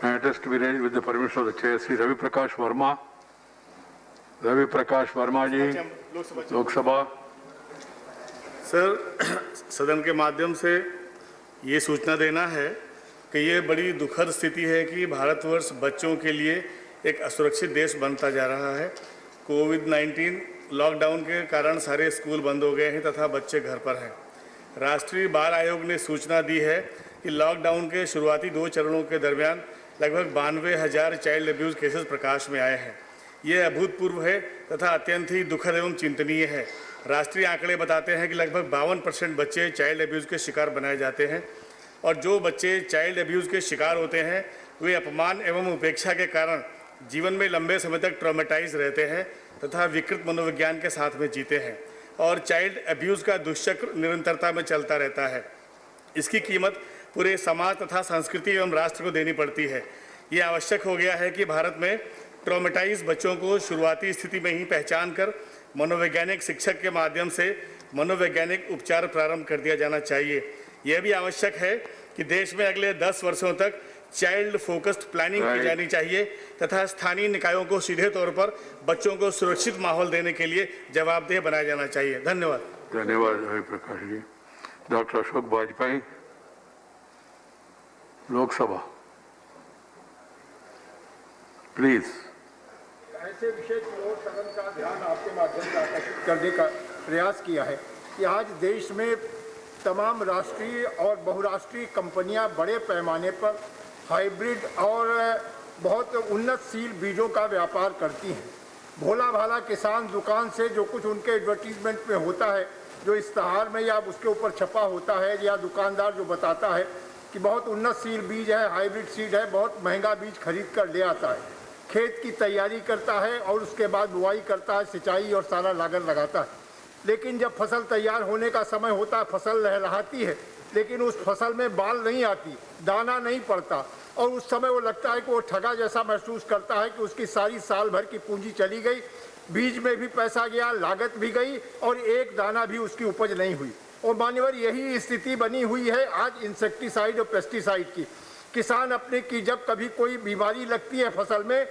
matters to be raised with the permission of the chair. Sri Ravi Prakash Verma. Ravi Prakash Verma ji, Lok Sabha. Sir, सदन के माध्यम से ये सूचना देना है कि ये बड़ी दुखद स्थिति है कि भारतवर्ष बच्चों के लिए एक असुरक्षित देश बनता जा रहा है। कोविड-19 लॉकडाउन के कारण सारे स्कूल बंद हो गए हैं तथा बच्चे घर पर हैं। राष्ट्रीय बाल आयोग ने सूचना दी है कि लॉकडाउन के शुरुआती 2 चरणों के दरमियान लगभग 92,000 चाइल्ड अब्यूज़ केसेस प्रकाश में आए हैं। ये अभूतपूर्व है तथा अत्यंत ही दुखद एवं चिंतनीय है। राष्ट्रीय आंकड़े बताते हैं कि लगभग 52% बच्चे चाइल्ड अब्यूज़ के शिकार बनाए जाते हैं और जो बच्चे चाइल्ड अब्यूज़ के शिकार होते हैं वे अपमान एवं उपेक्षा के कारण जीवन में लंबे समय तक ट्रॉमेटाइज रहते हैं तथा विकृत मनोविज्ञान के साथ में जीते हैं और चाइल्ड अब्यूज़ का दुष्चक्र निरंतरता में चलता रहता है। इसकी कीमत पूरे समाज तथा संस्कृति एवं राष्ट्र को देनी पड़ती है। ये आवश्यक हो गया है कि भारत में ट्रॉमेटाइज बच्चों को शुरुआती स्थिति में ही पहचान कर मनोवैज्ञानिक शिक्षक के माध्यम से मनोवैज्ञानिक उपचार प्रारंभ कर दिया जाना चाहिए। यह भी आवश्यक है कि देश में अगले 10 वर्षों तक चाइल्ड फोकस्ड प्लानिंग की जानी चाहिए तथा स्थानीय निकायों को सीधे तौर पर बच्चों को सुरक्षित माहौल देने के लिए जवाबदेह बनाया जाना चाहिए। धन्यवाद। धन्यवाद रवि प्रकाश जी। Doctor Ashok Vajpayee, Lok Sabha, please. ऐसे विषय की ओर सदन का ध्यान आपके माध्यम से आकर्षित करने का प्रयास किया है कि आज देश में तमाम राष्ट्रीय और बहुराष्ट्रीय कंपनियां बड़े पैमाने पर हाइब्रिड और बहुत उन्नतशील बीजों का व्यापार करती हैं। भोला भाला किसान दुकान से जो कुछ उनके एडवर्टीजमेंट में होता है, जो इश्तहार में या उसके ऊपर छपा होता है, या दुकानदार जो बताता है कि बहुत उन्नतशील बीज है, हाइब्रिड सीड है, बहुत महंगा बीज खरीद कर ले आता है, खेत की तैयारी करता है और उसके बाद बुआई करता है, सिंचाई और सारा लागत लगाता है। लेकिन जब फसल तैयार होने का समय होता है, फसल लहलहाती है, लेकिन उस फसल में बाल नहीं आती, दाना नहीं पड़ता और उस समय वो लगता है कि वो ठगा जैसा महसूस करता है कि उसकी सारी साल भर की पूंजी चली गई, बीज में भी पैसा गया, लागत भी गई और एक दाना भी उसकी उपज नहीं हुई। और मान्यवर यही स्थिति बनी हुई है आज इंसेक्टिसाइड और पेस्टिसाइड की। किसान अपने की जब कभी कोई बीमारी लगती है फसल में,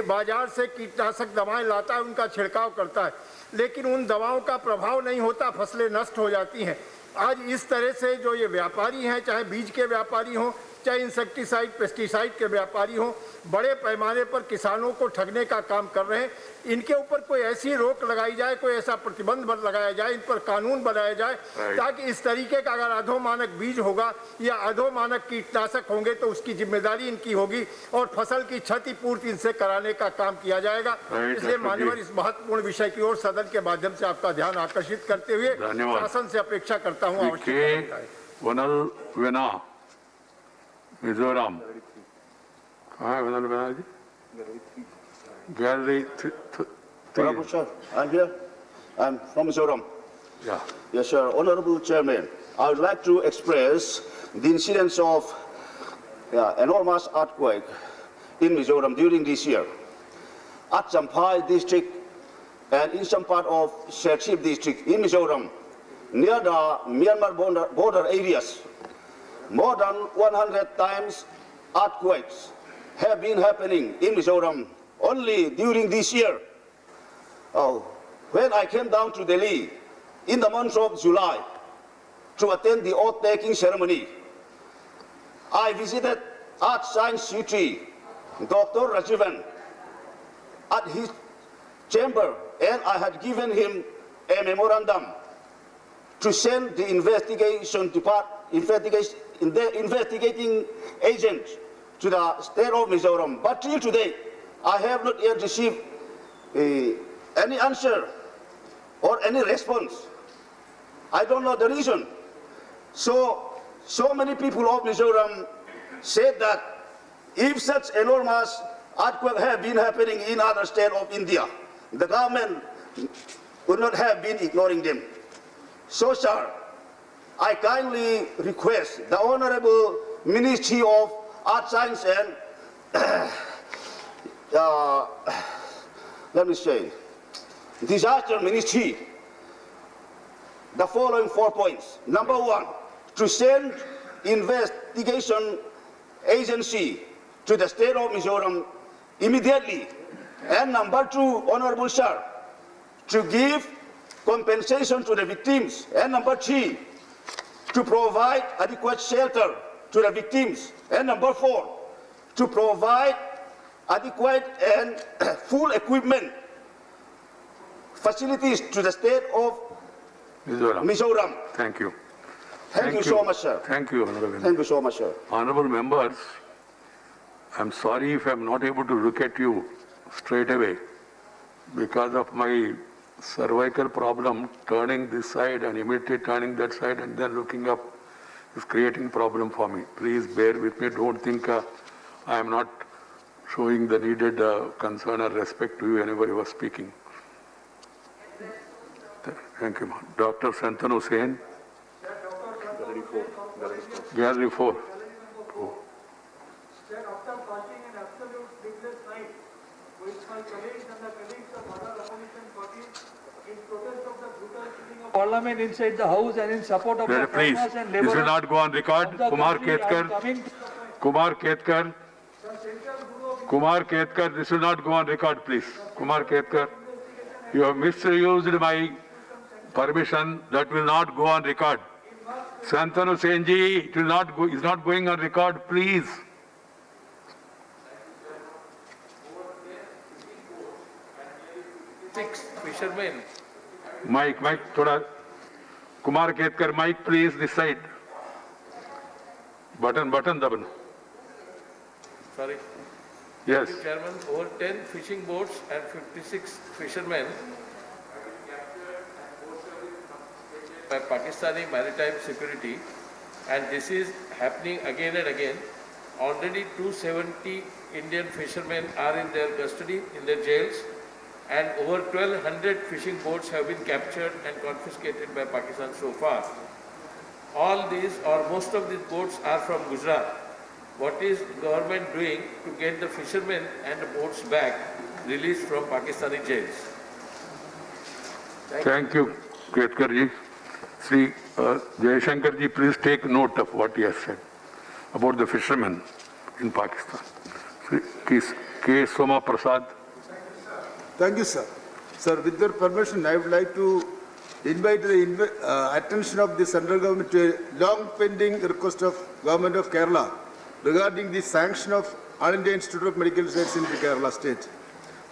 बाजार से कीटनाशक दवाएं लाता है, उनका छिड़काव करता है, लेकिन उन दवाओं का प्रभाव नहीं होता, फसलें नष्ट हो जाती हैं। आज इस तरह से जो ये व्यापारी हैं, चाहे बीज के व्यापारी हों, चाहे इंसेक्टिसाइड पेस्टिसाइड के व्यापारी हों, बड़े पैमाने पर किसानों को ठगने का काम कर रहे हैं। इनके ऊपर कोई ऐसी रोक लगाई जाए, कोई ऐसा प्रतिबंध लगाया जाए, इन पर कानून बनाया जाए ताकि इस तरीके का अगर अधोमानक बीज होगा या अधोमानक कीटनाशक होंगे तो उसकी जिम्मेदारी इनकी होगी और फसल की क्षतिपूर्ति इनसे कराने का काम किया जाएगा। इसलिए माननीय इस महत्वपूर्ण विषय की ओर सदन के माध्यम से आपका ध्यान आकर्षित करते हुए शासन से अपेक्षा करता हूँ आवश्यक। मिजोरम, कहाँ है वनल vena ji? Gallery 3. Sir, I'm here. I'm from Mizoram. Yeah. Yes, sir. Honorable Chairman, I would like to express the incidence of enormous earthquake in Mizoram during this year. At Champhai district and in some part of Serchhip district in Mizoram, near the Myanmar border areas, more than 100 times earthquakes have been happening in Mizoram only during this year. When I came down to Delhi in the month of July to attend the oath-taking ceremony, I visited Art Science Secretary Dr. Rajivan at his chamber, and I had given him a memorandum to send the investigating agent to the state of Mizoram. But till today, I have not yet received any answer or any response. I don't know the reason. So many people of Mizoram said that if such enormous earthquakes have been happening in other states of India, the government would not have been ignoring them. So, sir, I kindly request the Honorable Ministry of Art, Science and Disaster Ministry the following 4 points. Number 1, to send investigation agency to the state of Mizoram immediately. And number two, Honorable Sir, to give compensation to the victims. And number three, to provide adequate shelter to the victims. And number four, to provide adequate and full equipment facilities to the state of Mizoram. Thank you. Thank you so much, sir. Thank you, Honorable Member. Thank you so much, sir. Honorable members, I'm sorry if I'm not able to look at you straight away because of my cervical problem. Turning this side and immediately turning that side and then looking up is creating problem for me. Please bear with me. Don't think I am not showing the needed concern or respect to you whenever you are speaking. Thank you, ma'am. Dr. Santanu Hussain. Gallery 4. Then after passing an absolute sleepless night with my colleagues and the colleagues of other opposition parties in protest of the brutal killing of Parliament inside the House and in support of the Please, farmers and this will laborers not go on record. of the Kumar country, I am Ketkar. coming. Kumar Ketkar. The Central Bureau of Kumar Ketkar, this will not go on record, please. Kumar Ketkar, you have misused my permission. That will not go on record. Santanu Senji, it will not go, is not going on record, please. Six fishermen. Mike, thoda. Kumar Ketkar, Mike, please, this side. Button, daban. Sorry. Yes. Mr. Chairman, over 10 fishing boats and 56 fishermen by Pakistani Maritime Security, and this is happening again and again. Already 270 Indian fishermen are in their custody, in their jails, and over 1,200 fishing boats have been captured and confiscated by Pakistan so far. All these or most of these boats are from Gujarat. What is government doing to get the fishermen and the boats back released from Pakistani jails? Thank you, Ketkar ji. Sri Jayashankar ji, please take note of what he has said about the fishermen in Pakistan. Sri K. Soma Prasad. Thank you, sir. Sir, with your permission, I would like to invite the attention of the central government to a long-pending request of Government of Kerala regarding the sanction of All India Institute of Medical Science in the Kerala state.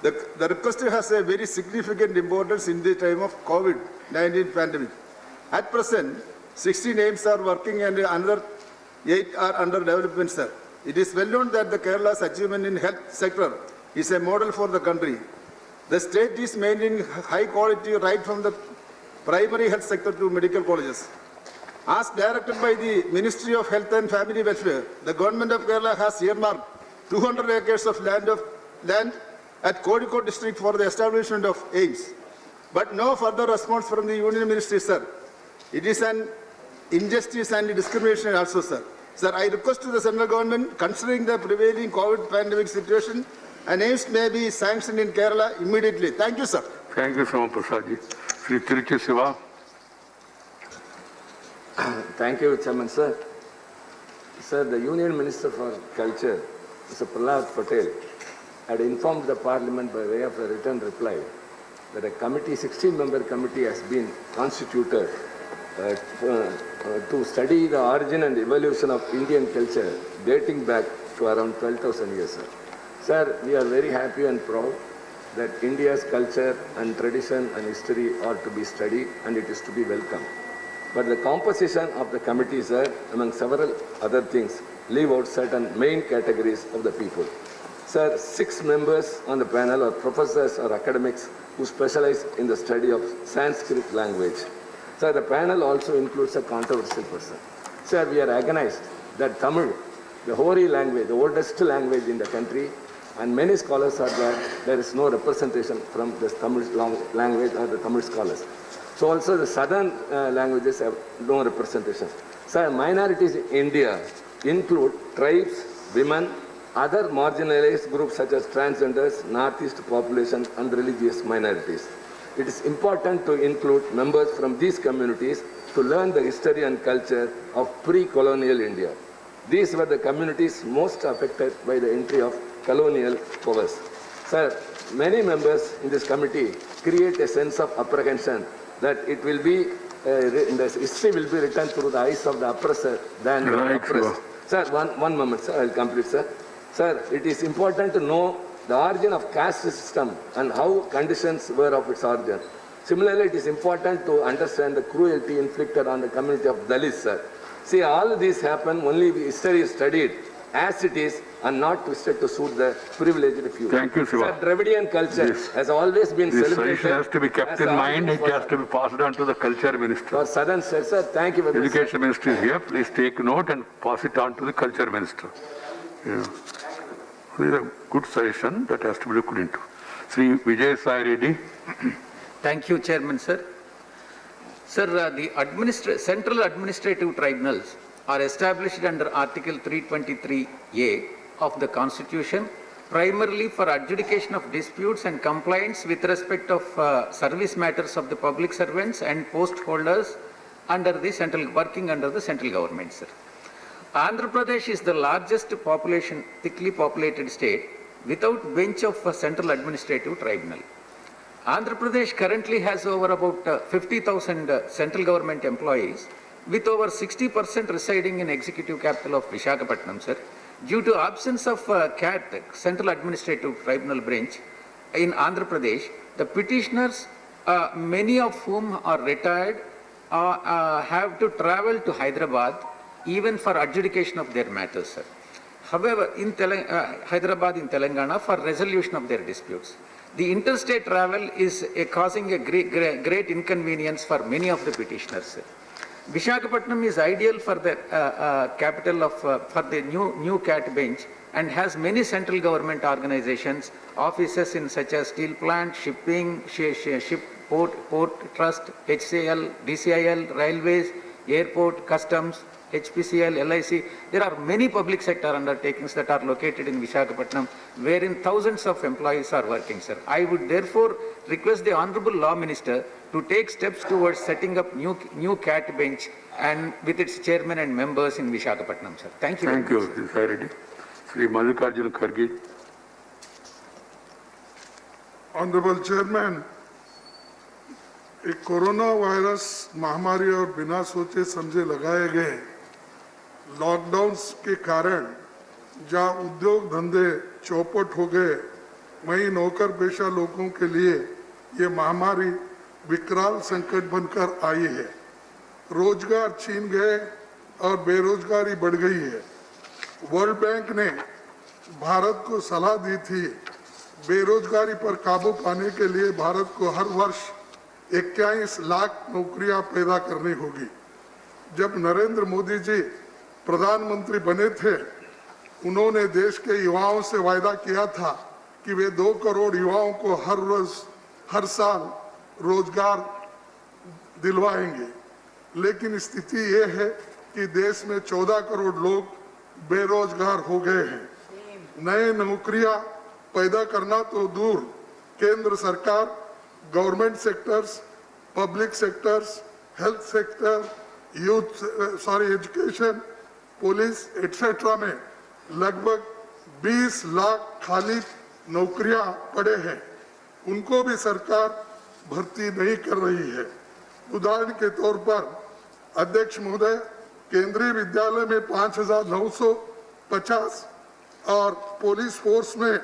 The request has a very significant importance in the time of COVID-19 pandemic. At present, 60 names are working and another 8 are under development, sir. It is well known that the Kerala's achievement in health sector is a model for the country. The state is maintaining high quality right from the primary health sector to medical colleges. As directed by the Ministry of Health and Family Welfare, the Government of Kerala has earmarked 200 acres of land at Kozhikode district for the establishment of AIIMS. But no further response from the Union Ministry, sir. It is an injustice and discrimination also, sir. Sir, I request to the central government, considering the prevailing COVID pandemic situation, an AIIMS may be sanctioned in Kerala immediately. Thank you, sir. Thank you, Soma Prasad ji. Sri Tiruchi Siva. Thank you, Chairman, sir. Sir, the Union Minister for Culture, Mr. Prahlad Patel, had informed the Parliament by way of a written reply that a committee, 16-member committee, has been constituted to study the origin and evolution of Indian culture dating back to around 12,000 years, sir. Sir, we are very happy and proud that India's culture and tradition and history are to be studied and it is to be welcomed. But the composition of the committee, sir, among several other things, leave out certain main categories of the people. Sir, 6 members on the panel are professors or academics who specialize in the study of Sanskrit language. Sir, the panel also includes a controversial person. Sir, we are agonized that Tamil, the Hori language, the oldest language in the country, and many scholars are there is no representation from the Tamil language or the Tamil scholars. So also the southern languages have no representation. Sir, minorities in India include tribes, women, other marginalized groups such as transgenders, northeast population and religious minorities. It is important to include members from these communities to learn the history and culture of pre-colonial India. These were the communities most affected by the entry of colonial powers. Sir, many members in this committee create a sense of apprehension that it will be, the history will be written through the eyes of the oppressor than the Right, oppressed. Sir, one moment, sir, I will complete, sir. Sir, it is important to know the origin of caste system and how conditions were of its origin. Similarly, it is important to understand the cruelty inflicted on the community of Dalits, sir. See, all these happen only if history is studied as it is and not twisted to suit the privileged few. Thank you, Siva. Sir, Dravidian culture This- has always been This celebrated. suggestion has to be kept as in the mind, origin it has to be passed on to the culture minister. for southern states, sir. Thank you very much. sir. Education minister is here, please take note and pass it on to the culture minister. Yeah. This is a good suggestion that has to be looked into. Sri Vijay Sai Reddy. Thank you, Chairman, sir. Sir, the Central Administrative Tribunals are established under Article 323A of the Constitution, primarily for adjudication of disputes and complaints with respect of service matters of the public servants and post holders working under the central government, sir. Andhra Pradesh is the largest thickly populated state without bench of a central administrative tribunal. Andhra Pradesh currently has over about 50,000 central government employees, with over 60% residing in executive capital of Visakhapatnam, sir. Due to absence of CAT, Central Administrative Tribunal branch, in Andhra Pradesh, the petitioners, many of whom are retired, have to travel to Hyderabad even for adjudication of their matters, sir. However, in Hyderabad in Telangana for resolution of their disputes. The interstate travel is causing a great inconvenience for many of the petitioners, sir. Visakhapatnam is ideal for the capital of for the new CAT bench and has many central government organizations, offices in such as steel plant, shipping, port trust, HCL, DCIL, railways, airport, customs, HPCL, LIC. There are many public sector undertakings that are located in Visakhapatnam, wherein thousands of employees are working, sir. I would therefore request the Honorable Law Minister to take steps towards setting up new CAT bench and with its chairman and members in Visakhapatnam, sir. Thank you. Thank you, Sri Sai Reddy. Sri Mallikarjun Kharge. Honorable Chairman, एक corona virus महामारी और बिना सोचे समझे लगाए गए lockdown के कारण जहां उद्योग धंधे चौपट हो गए, वहीं नौकर पेशा लोगों के लिए ये महामारी विकराल संकट बनकर आई है। रोजगार छीन गए और बेरोजगारी बढ़ गई है। वर्ल्ड बैंक ने भारत को सलाह दी थी बेरोजगारी पर काबू पाने के लिए भारत को हर वर्ष 21 लाख नौकरियां पैदा करनी होगी। जब नरेंद्र मोदी जी प्रधानमंत्री बने थे, उन्होंने देश के युवाओं से वायदा किया था कि वे 2 करोड़ युवाओं को हर साल रोजगार दिलवाएंगे। लेकिन स्थिति ये है कि देश में 14 करोड़ लोग बेरोजगार हो गए हैं। नए नौकरियां पैदा करना तो दूर, केंद्र सरकार government sectors, public sectors, health sector, education, police etcetera में लगभग 20 लाख खाली नौकरियां पड़े हैं, उनको भी सरकार भर्ती नहीं कर रही है। उदाहरण के तौर पर अध्यक्ष महोदय, केंद्रीय विद्यालय में 5,950 और पुलिस फोर्स में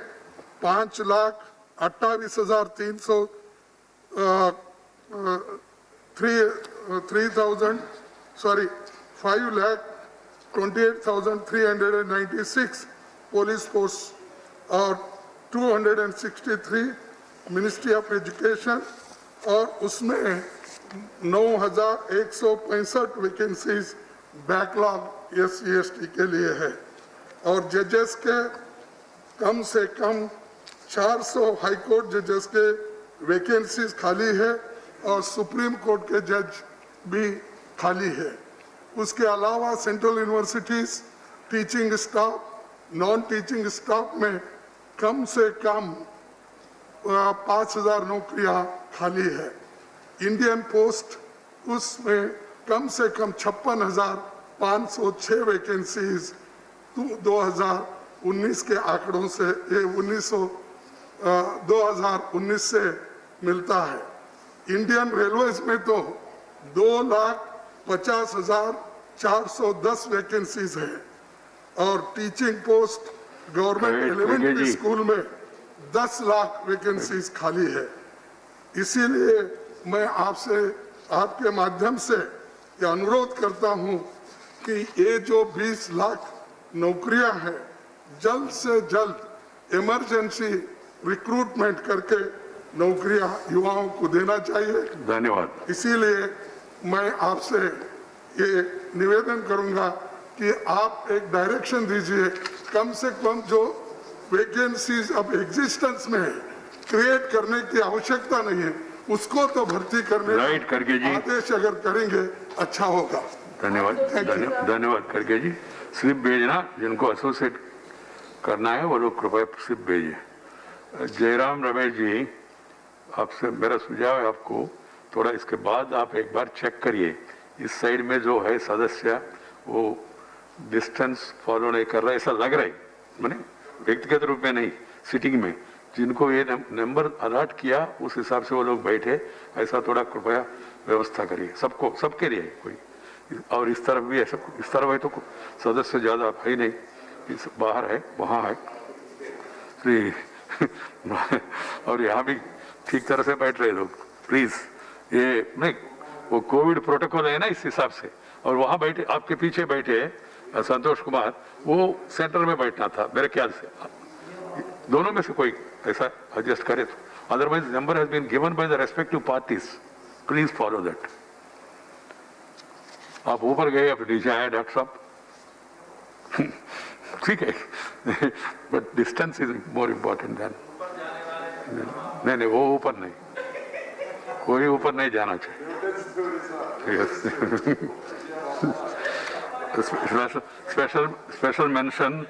5,28,396 पुलिस फोर्स और 263 मिनिस्ट्री ऑफ एजुकेशन और उसमें 9,165 वैकेंसीज बैकलॉग SC/ST के लिए है और जजेस के कम से कम 400 हाई कोर्ट जजेस के वैकेंसीज खाली है और सुप्रीम कोर्ट के जज भी खाली है। उसके अलावा central universities teaching staff, non teaching staff में कम से कम 5,000 नौकरियां खाली है। इंडियन पोस्ट, उसमें कम से कम 56,506 वैकेंसीज 2019 के आंकड़ों से, ये 2019 से मिलता है। इंडियन रेलवेज में तो 2,50,410 वैकेंसीज है और teaching post government elementary school में 10 लाख वैकेंसीज खाली है। इसीलिए मैं आपसे, आपके माध्यम से ये अनुरोध करता हूं कि ये जो 20 लाख नौकरियां हैं, जल्द से जल्द इमरजेंसी रिक्रूटमेंट करके नौकरियां युवाओं को देना चाहिए। धन्यवाद। इसीलिए मैं आपसे ये निवेदन करूंगा कि आप एक डायरेक्शन दीजिए, कम से कम जो वैकेंसीज अब एग्जिस्टेंस में है, क्रिएट करने की आवश्यकता नहीं है, उसको तो भर्ती करने राइट करके जी, आदेश अगर करेंगे अच्छा होगा। धन्यवाद। धन्यवाद करके जी। स्लिप भेजना, जिनको एसोसिएट करना है वो लोग कृपया स्लिप भेजिए। जयराम रमेश जी, आपसे मेरा सुझाव है आपको, थोड़ा इसके बाद आप एक बार चेक करिए, इस साइड में जो है सदस्य वो डिस्टेंस फॉलो नहीं कर रहा है, ऐसा लग रहा है, मैंने व्यक्तिगत रूप में नहीं, सिटिंग में जिनको ये नंबर अलॉट किया उस हिसाब से वो लोग बैठे, ऐसा थोड़ा कृपया व्यवस्था करिए सबको, सबके लिए कोई। और इस तरफ भी ऐसा, इस तरफ है तो सदस्य ज़्यादा है ही नहीं, इस बाहर है, वहाँ है और यहाँ भी ठीक तरह से बैठ रहे लोग, प्लीज। ये नहीं, वो कोविड प्रोटोकॉल है ना, इस हिसाब से। और वहाँ बैठे, आपके पीछे बैठे संतोष कुमार, वो सेंटर में बैठना था मेरे ख्याल से। दोनों में से कोई ऐसा एडजस्ट करे तो, otherwise number has been given by the respective parties, please follow that. आप ऊपर गए, अब नीचे आए डॉक्टर साहब, ठीक है, but distance is more important then. नहीं, वो ऊपर नहीं, कोई ऊपर नहीं जाना चाहिए। Special mention